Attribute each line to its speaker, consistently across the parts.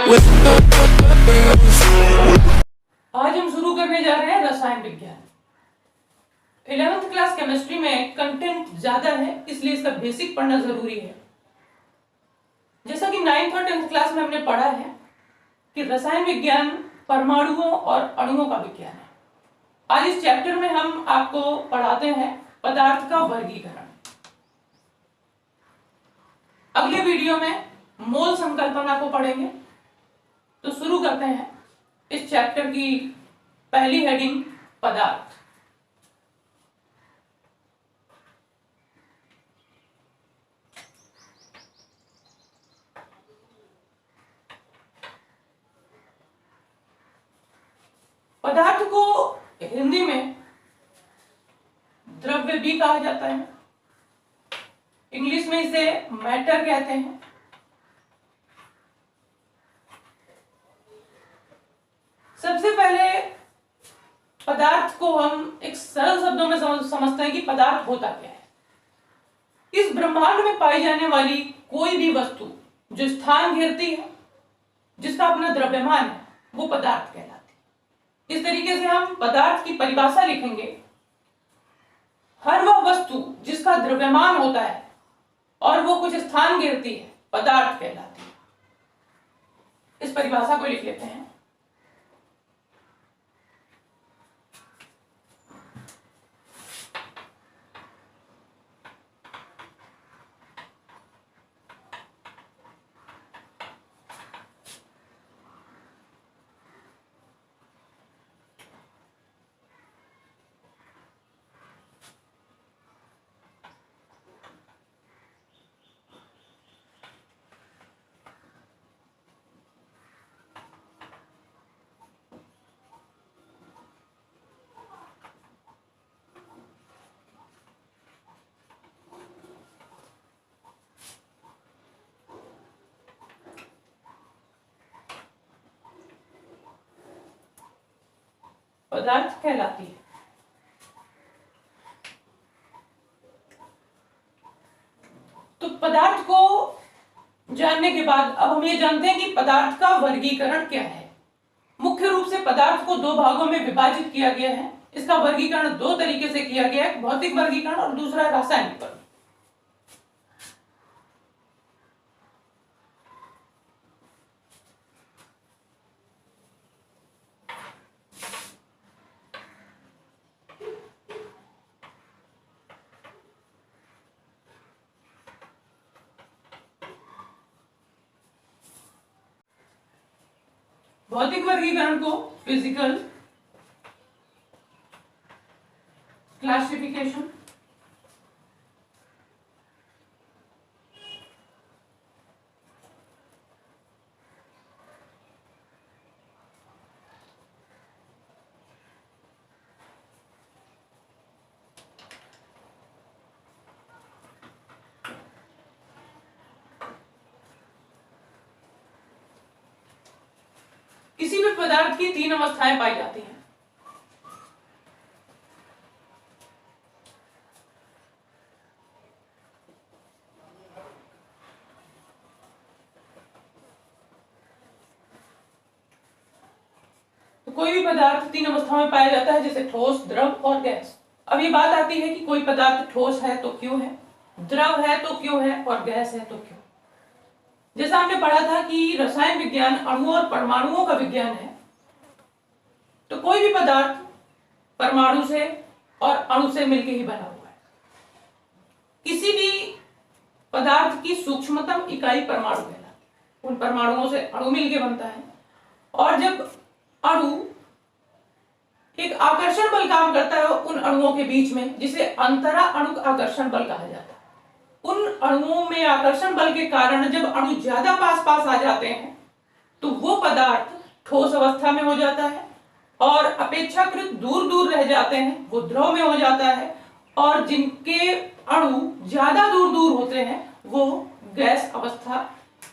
Speaker 1: आज हम शुरू करने जा रहे हैं रसायन विज्ञान। 11th क्लास केमिस्ट्री में कंटेंट ज्यादा है, इसलिए इसका बेसिक पढ़ना जरूरी है। जैसा कि 9th और 10th क्लास में हमने पढ़ा है कि रसायन विज्ञान परमाणुओं और अणुओं का विज्ञान है। आज इस चैप्टर में हम आपको पढ़ाते हैं पदार्थ का वर्गीकरण। अगले वीडियो में मोल संकल्पना को पढ़ेंगे। तो शुरू करते हैं इस चैप्टर की पहली हेडिंग पदार्थ। पदार्थ को हिंदी में द्रव्य भी कहा जाता है, इंग्लिश में इसे मैटर कहते हैं। सबसे पहले पदार्थ को हम एक सरल शब्दों में समझते हैं कि पदार्थ होता क्या है। इस ब्रह्मांड में पाई जाने वाली कोई भी वस्तु जो स्थान घेरती है, जिसका अपना द्रव्यमान है, वो पदार्थ कहलाती है। इस तरीके से हम पदार्थ की परिभाषा लिखेंगे। हर वह वस्तु जिसका द्रव्यमान होता है और वो कुछ स्थान घेरती है, पदार्थ कहलाती है। इस परिभाषा को लिख लेते हैं। पदार्थ कहलाती है। तो पदार्थ को जानने के बाद अब हम ये जानते हैं कि पदार्थ का वर्गीकरण क्या है। मुख्य रूप से पदार्थ को दो भागों में विभाजित किया गया है। इसका वर्गीकरण दो तरीके से किया गया है, भौतिक वर्गीकरण और दूसरा रासायनिक वर्गीकरण। भौतिक वर्गीकरण को फिजिकल क्लासिफिकेशन, किसी भी पदार्थ की तीन अवस्थाएं पाई जाती हैं। तो कोई भी पदार्थ तीन अवस्थाओं में पाया जाता है, जैसे ठोस, द्रव और गैस। अब ये बात आती है कि कोई पदार्थ ठोस है तो क्यों है, द्रव है तो क्यों है और गैस है तो क्यों। जैसा हमने पढ़ा था कि रसायन विज्ञान अणुओं और परमाणुओं का विज्ञान है। तो कोई भी पदार्थ परमाणु से और अणु से मिलकर ही बना हुआ है। किसी भी पदार्थ की सूक्ष्मतम इकाई परमाणु कहलाती है। उन परमाणुओं से अणु मिलकर बनता है। और जब अणु एक आकर्षण बल काम करता है उन अणुओं के बीच में, जिसे अंतरा अणु आकर्षण बल कहा जाता है। उन अणुओं में आकर्षण बल के कारण जब अणु ज्यादा पास पास आ जाते हैं तो वो पदार्थ ठोस अवस्था में हो जाता है, और अपेक्षाकृत दूर दूर रह जाते हैं वो द्रव में हो जाता है, और जिनके अणु ज्यादा दूर दूर होते हैं वो गैस अवस्था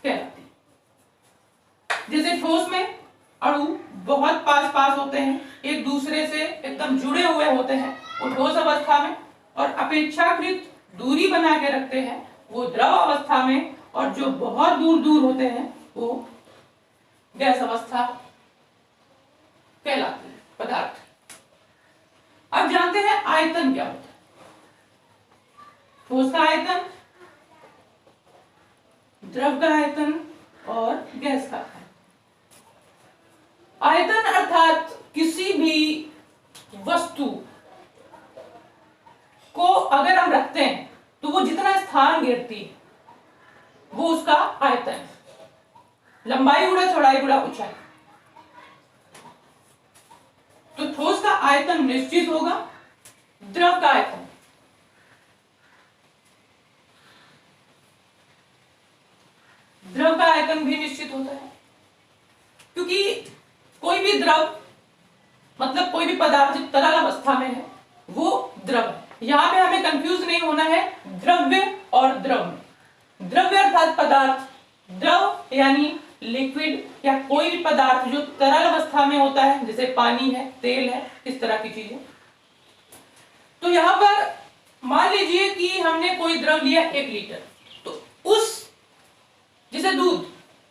Speaker 1: कहलाती है। जैसे ठोस में अणु बहुत पास पास होते हैं, एक दूसरे से एकदम जुड़े हुए होते हैं वो ठोस अवस्था में, और अपेक्षाकृत दूरी बना के रखते हैं वो द्रव अवस्था में, और जो बहुत दूर दूर होते हैं वो गैस अवस्था कहलाती है पदार्थ। अब जानते हैं आयतन क्या होता है। ठोस का आयतन, द्रव का आयतन और गैस का आयतन। आयतन अर्थात किसी भी वस्तु को अगर हम रखते हैं तो वो जितना स्थान घेरती है वो उसका आयतन है। लंबाई गुणा चौड़ाई गुणा ऊंचाई। तो ठोस का आयतन निश्चित होगा, द्रव का आयतन भी निश्चित होता है, क्योंकि कोई भी द्रव मतलब कोई भी पदार्थ जो तरल अवस्था में है वो द्रव है। यहां पे हमें कंफ्यूज नहीं होना है द्रव्य और द्रव में। द्रव्य अर्थात पदार्थ, द्रव यानी लिक्विड या कोई भी पदार्थ जो तरल अवस्था में होता है, जैसे पानी है, तेल है, इस तरह की चीजें। तो यहां पर मान लीजिए कि हमने कोई द्रव लिया 1 लीटर, तो उस जैसे दूध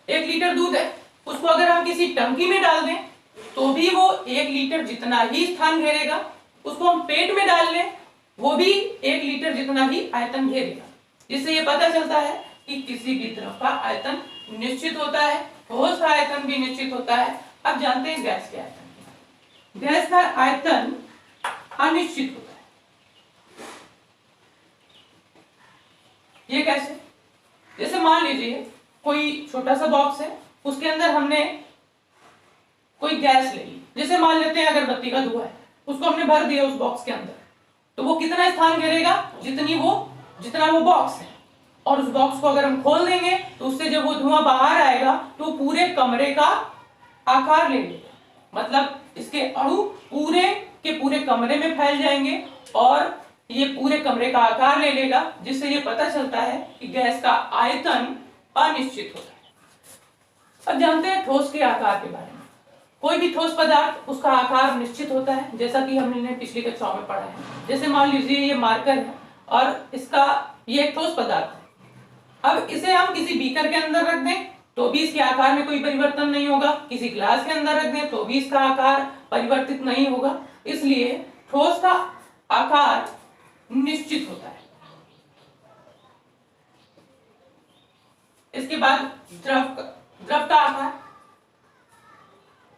Speaker 1: 1 लीटर दूध है, उसको अगर हम किसी टंकी में डाल दें तो भी वो 1 लीटर जितना ही स्थान घेरेगा। उसको हम पेट में डाल लें वो भी 1 लीटर जितना ही आयतन घेरेगा। जिससे ये पता चलता है कि किसी भी द्रव का आयतन निश्चित होता है, ठोस का आयतन भी निश्चित होता है। अब जानते हैं गैस के आयतन। गैस का आयतन अनिश्चित होता है। ये कैसे? जैसे मान लीजिए कोई छोटा सा बॉक्स है, उसके अंदर हमने कोई गैस ले ली, जैसे मान लेते हैं अगरबत्ती का धुआं है, उसको हमने भर दिया उस बॉक्स के अंदर, तो वो कितना स्थान घेरेगा? जितना वो बॉक्स है। और उस बॉक्स को अगर हम खोल देंगे तो उससे जब वो धुआं बाहर आएगा तो पूरे कमरे का आकार ले लेगा। मतलब इसके अणु पूरे के पूरे कमरे में फैल जाएंगे और ये पूरे कमरे का आकार ले लेगा, जिससे ये पता चलता है कि गैस का आयतन अनिश्चित होता है। अब जानते हैं ठोस के आकार के बारे में। कोई भी ठोस पदार्थ, उसका आकार निश्चित होता है, जैसा कि हमने पिछली कक्षाओं में पढ़ा है। जैसे मान लीजिए ये मार्कर है और ये एक ठोस पदार्थ है। अब इसे हम किसी बीकर के अंदर रख दें तो भी इसके आकार में कोई परिवर्तन नहीं होगा, किसी ग्लास के अंदर रख दें तो भी इसका आकार परिवर्तित नहीं होगा। इसलिए ठोस का आकार निश्चित होता है। इसके बाद द्रव का आकार।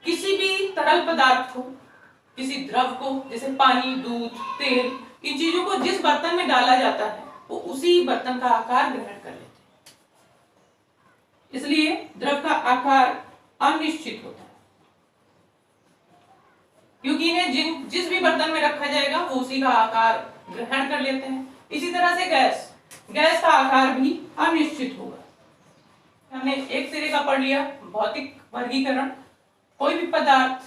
Speaker 1: किसी भी तरल पदार्थ को, किसी द्रव को, जैसे पानी, दूध, तेल, इन चीजों को जिस बर्तन में डाला जाता है वो उसी बर्तन का आकार ग्रहण कर लेते हैं। इसलिए द्रव का आकार अनिश्चित होता है, क्योंकि इन्हें जिस भी बर्तन में रखा जाएगा वो उसी का आकार ग्रहण कर लेते हैं। इसी तरह से गैस का आकार भी अनिश्चित होगा। हमने एक सिरे का पढ़ लिया भौतिक वर्गीकरण। कोई भी पदार्थ,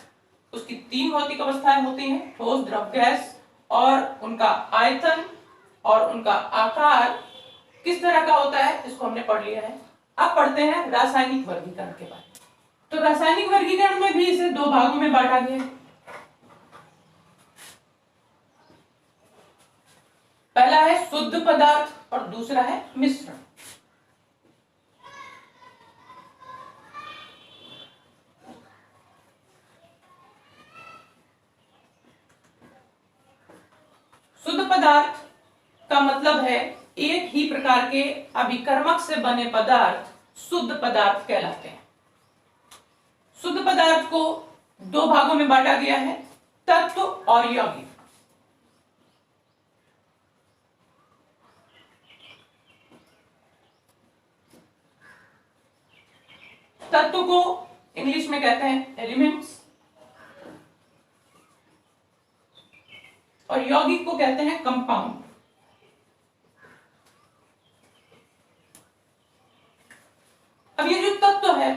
Speaker 1: उसकी 3 भौतिक अवस्थाएं होती हैं, ठोस, द्रव, गैस, और उनका आयतन और उनका आकार किस तरह का होता है इसको हमने पढ़ लिया है। अब पढ़ते हैं रासायनिक वर्गीकरण के बारे में। तो रासायनिक वर्गीकरण में भी इसे 2 भागों में बांटा गया है। पहला है शुद्ध पदार्थ और दूसरा है मिश्रण। शुद्ध पदार्थ का मतलब है एक ही प्रकार के अभिकर्मक से बने पदार्थ शुद्ध पदार्थ कहलाते हैं। शुद्ध पदार्थ को 2 भागों में बांटा गया है, तत्व और यौगिक। तत्व को इंग्लिश में कहते हैं एलिमेंट्स और यौगिक को कहते हैं कंपाउंड। अब ये जो तत्व है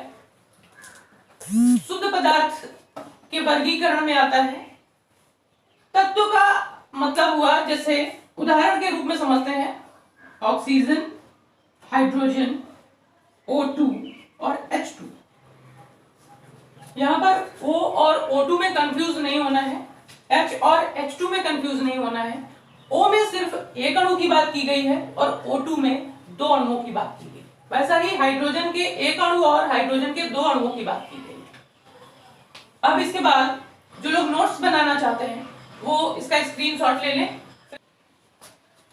Speaker 1: शुद्ध पदार्थ के वर्गीकरण में आता है। तत्व का मतलब हुआ, जैसे उदाहरण के रूप में समझते हैं, ऑक्सीजन, हाइड्रोजन, O2 और H2। यहां पर O और O2 में कंफ्यूज नहीं होना है, H और H2 में कंफ्यूज नहीं होना है। O में सिर्फ एक अणु की बात की गई है और O2 में 2 अणुओं की बात की गई। वैसा ही हाइड्रोजन के 1 अणु और हाइड्रोजन के 2 अणुओं की बात की गई। अब इसके बाद जो लोग नोट्स बनाना चाहते हैं वो इसका स्क्रीनशॉट ले लें।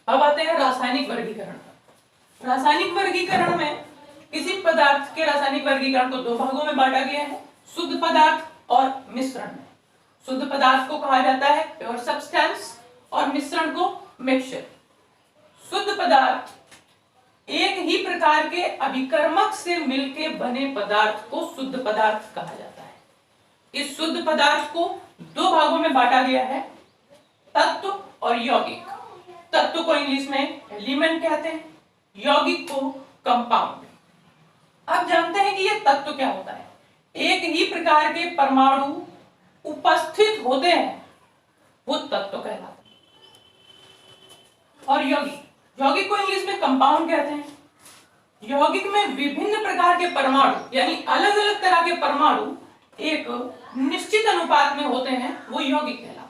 Speaker 1: अब आते हैं रासायनिक वर्गीकरण पर। रासायनिक वर्गीकरण में किसी पदार्थ के रासायनिक वर्गीकरण को दो भागों में बांटा गया है, शुद्ध पदार्थ और मिश्रण में। शुद्ध पदार्थ को कहा जाता है प्योर सब्सटेंस और मिश्रण को मिक्सचर। शुद्ध पदार्थ एक ही प्रकार के अभिकर्मक से मिलके बने पदार्थ को शुद्ध पदार्थ कहा जाता है। इस शुद्ध पदार्थ को दो भागों में बांटा गया है, तत्व और यौगिक। तत्व को इंग्लिश में एलिमेंट कहते हैं, यौगिक को कंपाउंड। अब जानते हैं कि यह तत्व क्या होता है। एक ही प्रकार के परमाणु उपस्थित होते हैं वो तत्व कहलाता है। और यौगिक, यौगिक को इंग्लिश में कंपाउंड कहते हैं। यौगिक में विभिन्न प्रकार के परमाणु यानी अलग अलग तरह के परमाणु एक निश्चित अनुपात में होते हैं, वो यौगिक कहलाते हैं।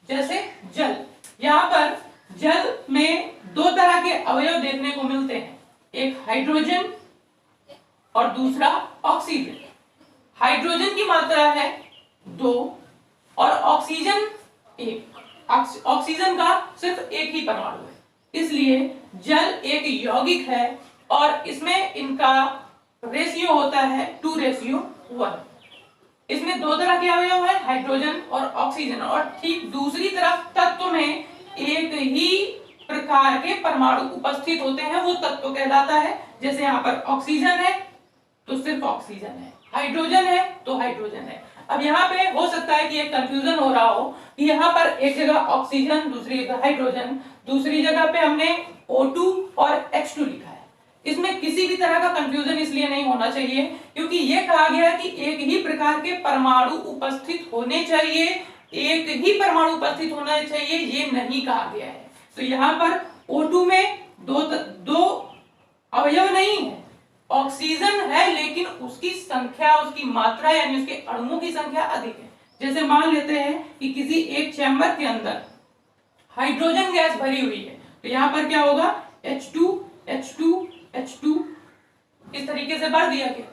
Speaker 1: जैसे जल, यहाँ पर जल में दो तरह के अवयव देखने को मिलते हैं, एक हाइड्रोजन और दूसरा ऑक्सीजन। हाइड्रोजन की मात्रा है 2 और ऑक्सीजन 1। ऑक्सीजन का सिर्फ एक ही परमाणु है, इसलिए जल एक यौगिक है और इसमें इनका रेशियो होता है 2:1। इसमें दो तरह के अवयव है, हाइड्रोजन और ऑक्सीजन। और ठीक दूसरी तरफ तत्व में एक ही प्रकार के परमाणु उपस्थित होते हैं, वो तत्व कहलाता है। जैसे यहाँ पर ऑक्सीजन है तो सिर्फ ऑक्सीजन है, हाइड्रोजन है तो हाइड्रोजन है। अब यहाँ पे हो सकता है कि एक कंफ्यूजन हो रहा हो कि यहाँ पर एक जगह ऑक्सीजन, दूसरी जगह हाइड्रोजन, दूसरी जगह पे हमने O2 और H2 लिखा है। इसमें किसी भी तरह का कंफ्यूजन इसलिए नहीं होना चाहिए क्योंकि ये कहा गया कि एक ही प्रकार के परमाणु उपस्थित होने चाहिए, एक ही परमाणु उपस्थित होना चाहिए, ये नहीं कहा गया है। तो यहाँ पर O2 में दो अवयव नहीं है, ऑक्सीजन है लेकिन उसकी संख्या, उसकी मात्रा यानी उसके अणुओं की संख्या अधिक है। जैसे मान लेते हैं कि किसी एक चैम्बर के अंदर हाइड्रोजन गैस भरी हुई है, तो यहाँ पर क्या होगा, H2 H2 H2 इस तरीके से भर दिया गया।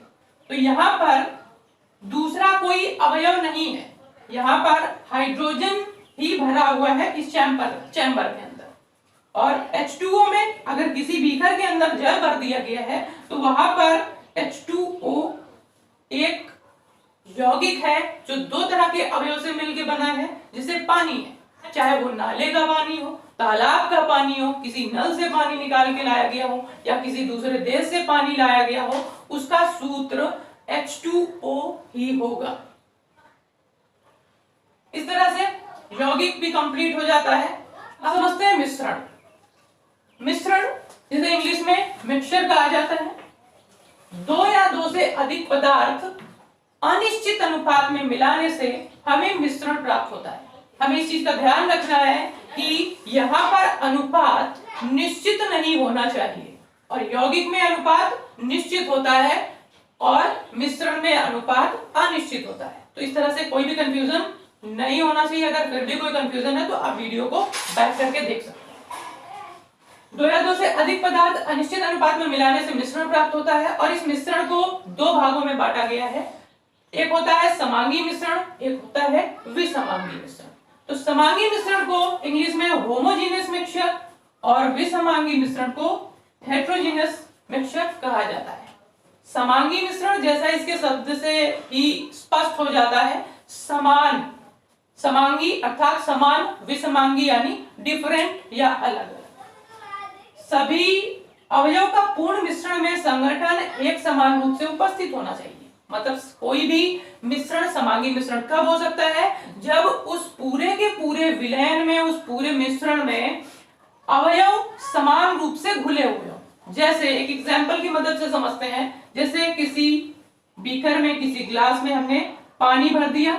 Speaker 1: तो यहाँ पर दूसरा कोई अवयव नहीं है, यहाँ पर हाइड्रोजन ही भरा हुआ है इस चैम्बर के अंदर। और H2O में अगर किसी बीकर के अंदर जल भर दिया गया है तो वहां पर H2O एक यौगिक है जो दो तरह के अवयव से मिलकर बना है, जिसे पानी है, चाहे वो नाले का पानी हो, तालाब का पानी हो, किसी नल से पानी निकाल के लाया गया हो या किसी दूसरे देश से पानी लाया गया हो, उसका सूत्र H2O ही होगा। इस तरह से यौगिक भी कंप्लीट हो जाता है। अब समझते हैं मिश्रण। मिश्रण जिसे इंग्लिश में मिक्सचर कहा जाता है। दो या दो से अधिक पदार्थ अनिश्चित अनुपात में मिलाने से हमें मिश्रण प्राप्त होता है। हमें इस चीज का ध्यान रखना है कि यहाँ पर अनुपात निश्चित नहीं होना चाहिए, और यौगिक में अनुपात निश्चित होता है और मिश्रण में अनुपात अनिश्चित होता है। तो इस तरह से कोई भी कंफ्यूजन नहीं होना चाहिए। अगर फिर भी कोई कंफ्यूजन है तो आप वीडियो को बैक करके देख सकते हैं। दो या दो से अधिक पदार्थ अनिश्चित अनुपात में मिलाने से मिश्रण प्राप्त होता है, और इस मिश्रण को दो भागों में बांटा गया है। एक होता है समांगी मिश्रण, एक होता है विसमांगी मिश्रण। तो समांगी मिश्रण को इंग्लिश में होमोजेनियस मिक्सचर और विसमांगी मिश्रण को हेटेरोजेनियस मिक्सचर कहा जाता है। समांगी मिश्रण जैसा इसके शब्द से ही स्पष्ट हो जाता है, समान। समांगी अर्थात समान, विसमांगी यानी डिफरेंट या अलग। सभी अवयव का पूर्ण मिश्रण में संगठन एक समान रूप से उपस्थित होना चाहिए। मतलब कोई भी मिश्रण समांगी मिश्रण कब हो सकता है, जब उस पूरे के पूरे विलयन में, उस पूरे मिश्रण में अवयव समान रूप से घुले हुए हो। जैसे एक एग्जांपल की मदद से समझते हैं। जैसे किसी बीकर में, किसी ग्लास में हमने पानी भर दिया,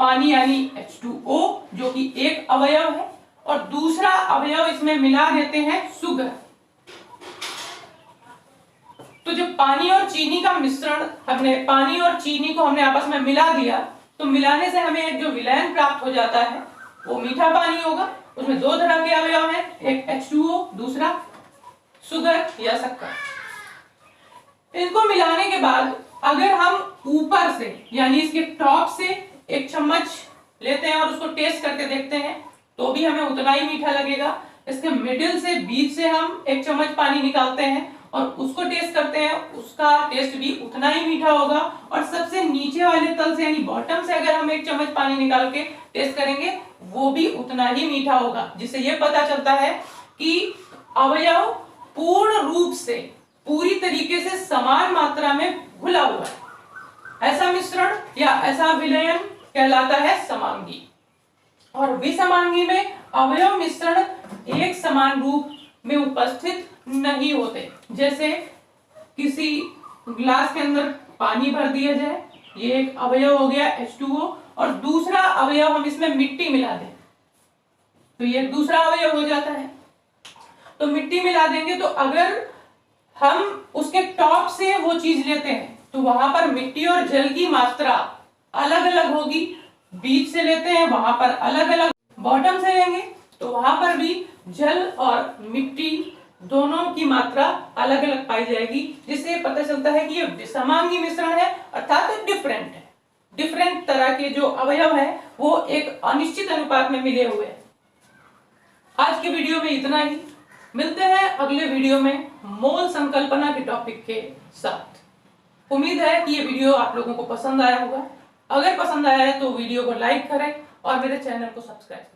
Speaker 1: पानी यानी H2O जो कि एक अवयव है, और दूसरा अवयव इसमें मिला देते हैं शुगर। तो जब पानी और चीनी का मिश्रण, पानी और चीनी को हमने आपस में मिला दिया, तो मिलाने से हमें एक जो विलयन प्राप्त हो जाता है वो मीठा पानी होगा। उसमें दो तरह के अवयव हैं, एक H2O, दूसरा शुगर या शक्कर। इनको मिलाने के बाद अगर हम ऊपर से यानी इसके टॉप से 1 चम्मच लेते हैं और उसको टेस्ट करके देखते हैं तो भी हमें उतना ही मीठा लगेगा। इसके मिडिल से, बीच से हम 1 चम्मच पानी निकालते हैं और उसको टेस्ट करते हैं, उसका टेस्ट भी उतना ही मीठा होगा। और सबसे नीचे वाले तल से यानी बॉटम से अगर हम 1 चम्मच पानी निकाल के टेस्ट करेंगे वो भी उतना ही मीठा होगा, जिससे ये पता चलता है कि अवयव पूर्ण रूप से, पूरी तरीके से समान मात्रा में घुला हुआ है। ऐसा मिश्रण या ऐसा विलयन कहलाता है समांगी। और विसमांगी में अवयव मिश्रण एक समान रूप में उपस्थित नहीं होते। जैसे किसी ग्लास के अंदर पानी भर दिया जाए, ये एक अवयव हो गया H2O, और दूसरा अवयव हम इसमें मिट्टी मिला दें तो ये दूसरा अवयव हो जाता है। तो मिट्टी मिला देंगे तो अगर हम उसके टॉप से वो चीज लेते हैं तो वहां पर मिट्टी और जल की मात्रा अलग अलग होगी। बीच से लेते हैं वहां पर अलग अलग, बॉटम से लेंगे तो वहां पर भी जल और मिट्टी दोनों की मात्रा अलग अलग पाई जाएगी, जिससे पता चलता है कि ये विसमांगी मिश्रण है, अर्थात डिफरेंट है। डिफरेंट तरह के जो अवयव है वो एक अनिश्चित अनुपात में मिले हुए हैं। आज के वीडियो में इतना ही। मिलते हैं अगले वीडियो में मोल संकल्पना के टॉपिक के साथ। उम्मीद है कि ये वीडियो आप लोगों को पसंद आया होगा। अगर पसंद आया है तो वीडियो को लाइक करें और मेरे चैनल को सब्सक्राइब करें।